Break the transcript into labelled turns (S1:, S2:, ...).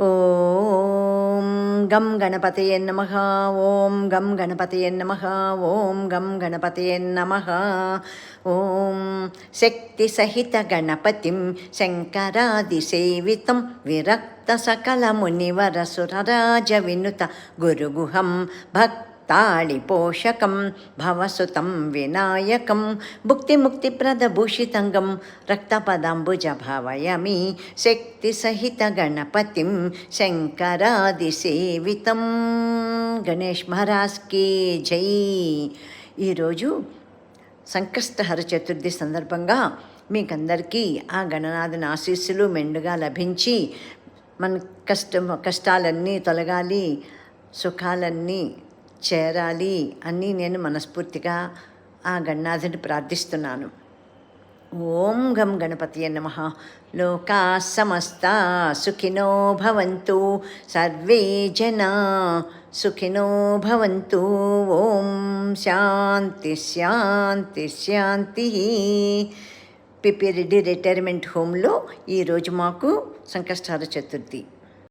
S1: ఓం గం గణపతయే నమః. ఓం గం గణపతయే నమః. ఓం గం గణపతయే నమః. ఓం శక్తిసహిత గణపతిం శంకరాదిసేవితం విరక్త సకల మునివరసురరాజ వినుత గురుగుహం తాళిపోషకం భవసుతం వినాయకం భుక్తిముక్తిప్రదభూషితంగం రక్తపదాంబుజ భావయామి శక్తిసహిత గణపతిం శంకరాదిసేవితం. గణేష్ మహారాజ్కి జై. ఈరోజు సంకష్టహర చతుర్థి సందర్భంగా మీకందరికీ ఆ గణనాథుని ఆశీస్సులు మెండుగా లభించి మన కష్టాలన్నీ తొలగాలి, సుఖాలన్నీ చేరాలి అని నేను మనస్ఫూర్తిగా ఆ గణనాథుని ప్రార్థిస్తున్నాను. ఓం గం గణపతయే నమః. లోకా సమస్తా సుఖినో భవంతు, సర్వే జనా సుఖినో భవంతు. ఓం శాంతి శాంతి శాంతి. పిపిరెడ్డి రిటైర్మెంట్ హోమ్లో ఈరోజు మాకు సంకష్టహర చతుర్థి.